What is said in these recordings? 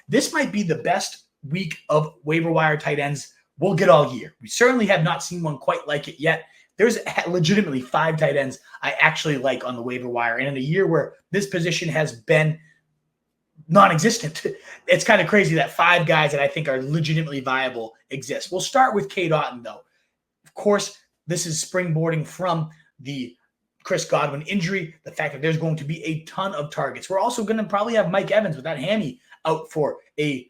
this might be the best week of waiver wire tight ends we'll get all year. We certainly have not seen one quite like it yet. There's legitimately 5 tight ends I actually like on the waiver wire. And in a year where this position has been non-existent, it's kind of crazy that 5 guys that I think are legitimately viable exist. We'll start with Cade Otton, though. Of course, this is springboarding from the Chris Godwin injury, the fact that there's going to be a ton of targets. We're also going to probably have Mike Evans with that hammy out for a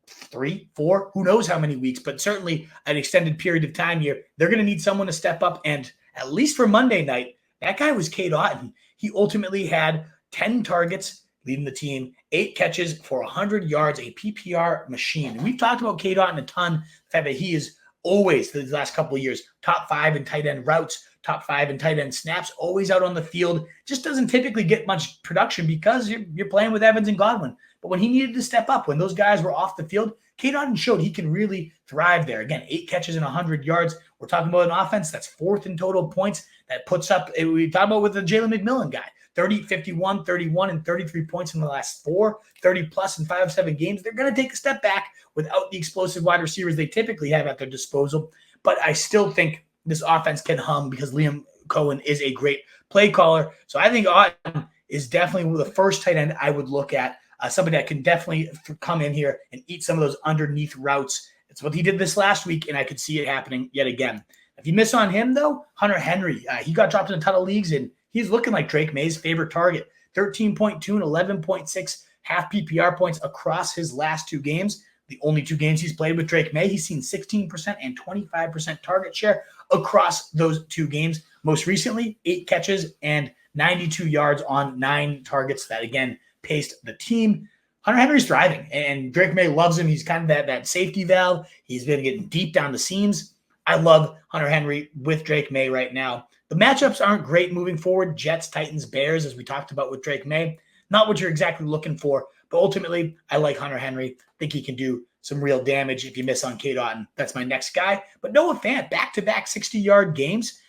3, 4, who knows how many weeks, but certainly an extended period of time here. They're going to need someone to step up, and at least for Monday night, that guy was Cade Otton. He ultimately had 10 targets, leading the team, 8 catches for 100 yards, a PPR machine. And we've talked about Cade Otton a ton, the fact that he is always, the last couple of years, top 5 in tight end routes, top 5 in tight end snaps, always out on the field. Just doesn't typically get much production because you're playing with Evans and Godwin. But when he needed to step up, when those guys were off the field, Cade Otton showed he can really thrive there. Again, 8 catches and 100 yards. We're talking about an offense that's 4th in total points. That puts up, we talked about with the Jalen McMillan guy, 30, 51, 31, and 33 points in the last 4, 30-plus in 5 of 7 games. They're going to take a step back without the explosive wide receivers they typically have at their disposal. But I still think this offense can hum because Liam Cohen is a great play caller. So I think Otton is definitely the first tight end I would look at, somebody that can definitely come in here and eat some of those underneath routes. It's what he did this last week, and I could see it happening yet again. If you miss on him, though, Hunter Henry, he got dropped in a ton of leagues, and he's looking like Drake May's favorite target. 13.2 and 11.6 half PPR points across his last 2 games. The only 2 games he's played with Drake May, he's seen 16% and 25% target share across those 2 games. Most recently, 8 catches and 92 yards on 9 targets. That, again, paced the team. Hunter Henry's thriving, and Drake May loves him. He's kind of that safety valve. He's been getting deep down the seams. I love Hunter Henry with Drake May right now. The matchups aren't great moving forward. Jets, Titans, Bears, as we talked about with Drake May. Not what you're exactly looking for, but ultimately, I like Hunter Henry. I think he can do some real damage if you miss on Cade Otton. That's my next guy. But Noah Fant, back-to-back 60-yard games.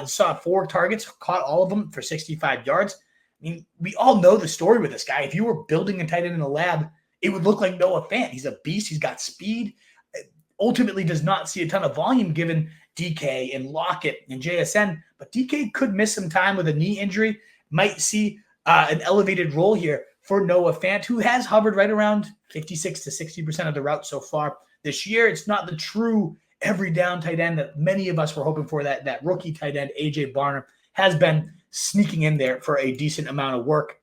Saw 4 targets, caught all of them for 65 yards. I mean, we all know the story with this guy. If you were building a tight end in the lab, it would look like Noah Fant. He's a beast. He's got speed. Ultimately does not see a ton of volume given DK and Lockett and JSN, but DK could miss some time with a knee injury. Might see an elevated role here for Noah Fant, who has hovered right around 56 to 60% of the route so far this year. It's not the true every down tight end that many of us were hoping for. That rookie tight end, AJ Barner, has been sneaking in there for a decent amount of work.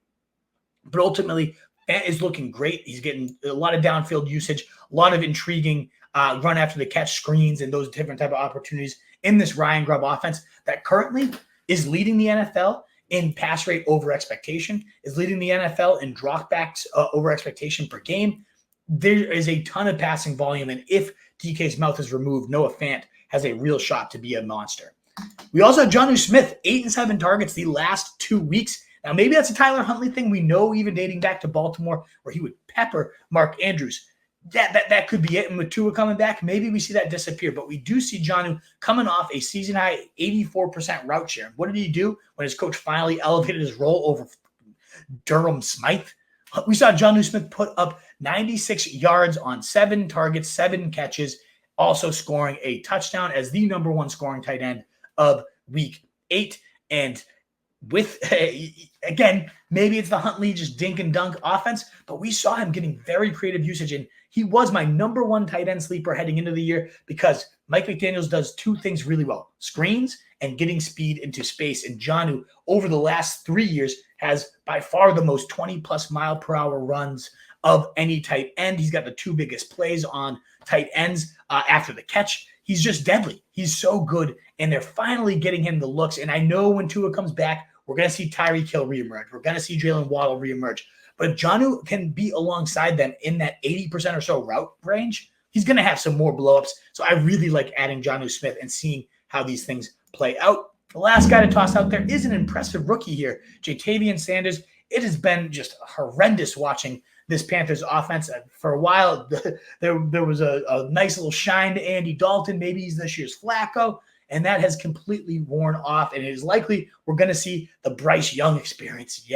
But ultimately, Fant is looking great. He's getting a lot of downfield usage, a lot of intriguing run after the catch screens and those different type of opportunities in this Ryan Grubb offense that currently is leading the NFL in pass rate over expectation, is leading the NFL in dropbacks over expectation per game. There is a ton of passing volume, and if DK's mouth is removed, Noah Fant has a real shot to be a monster. We also have Jonnu Smith, 8 and 7 targets the last 2 weeks. Now, maybe that's a Tyler Huntley thing. We know even dating back to Baltimore where he would pepper Mark Andrews. That could be it. And with Tua coming back, maybe we see that disappear. But we do see Jonnu coming off a season-high 84% route share. What did he do when his coach finally elevated his role over Durham Smythe? We saw Jonnu Smith put up 96 yards on 7 targets, 7 catches, also scoring a touchdown as the #1 scoring tight end of week 8. And with, again, maybe it's the Huntley just dink and dunk offense, but we saw him getting very creative usage, and he was my #1 tight end sleeper heading into the year because Mike McDaniels does 2 things really well: screens and getting speed into space. And Jonnu, over the last 3 years, has by far the most 20-plus mile-per-hour runs of any tight end. He's got the 2 biggest plays on tight ends after the catch. He's just deadly. He's so good, and they're finally getting him the looks. And I know when Tua comes back, we're going to see Tyreek Hill reemerge. We're going to see Jalen Waddle reemerge. But if Jonnu can be alongside them in that 80% or so route range, he's going to have some more blowups. So I really like adding Jonnu Smith and seeing how these things play out. The last guy to toss out there is an impressive rookie here, Jatavian Sanders. It has been just horrendous watching this Panthers offense. For a while, there was a nice little shine to Andy Dalton. Maybe he's this year's Flacco, and that has completely worn off. And it is likely we're going to see the Bryce Young experience,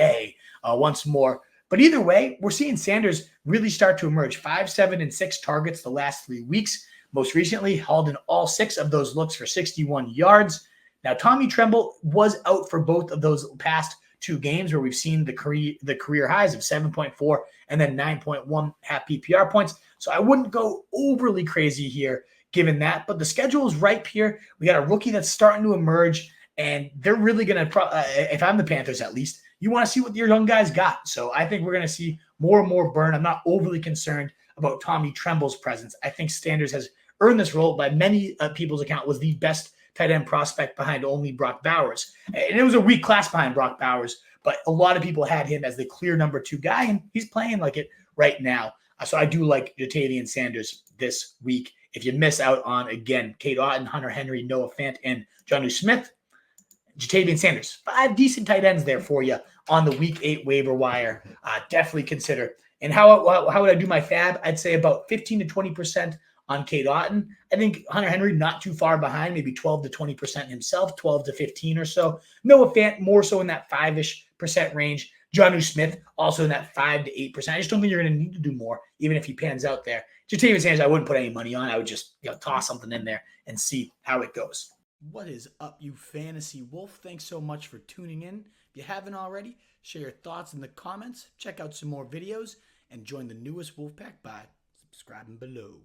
once more. But either way, we're seeing Sanders really start to emerge. 5, 7, and 6 targets the last 3 weeks. Most recently, hauled in all 6 of those looks for 61 yards. Now, Tommy Tremble was out for both of those past 2 games where we've seen the career highs of 7.4 and then 9.1 half PPR points. So I wouldn't go overly crazy here given that. But the schedule is ripe here. We got a rookie that's starting to emerge, and they're really going to, if I'm the Panthers at least, you want to see what your young guys got. So I think we're going to see more and more burn. I'm not overly concerned about Tommy Tremble's presence. I think Sanders has earned this role by many people's account, was the best tight end prospect behind only Brock Bowers. And it was a weak class behind Brock Bowers, but a lot of people had him as the clear number 2 guy, and he's playing like it right now. So I do like Jatavian Sanders this week. If you miss out on, again, Cade Otton, Hunter Henry, Noah Fant, and Jonnu Smith, Jatavian Sanders, 5 decent tight ends there for you on the Week 8 waiver wire. Definitely consider. And how would I do my fab? I'd say about 15 to 20% on Cade Otton. I think Hunter Henry not too far behind, maybe 12 to 20% himself, 12 to 15 or so. Noah Fant more so in that 5-ish% range. Jonnu Smith also in that 5 to 8%. I just don't think you're going to need to do more, even if he pans out there. Jatavian Sanders, I wouldn't put any money on. I would just toss something in there and see how it goes. What is up, you fantasy wolf? Thanks so much for tuning in. If you haven't already, share your thoughts in the comments, check out some more videos, and join the newest Wolfpack by subscribing below.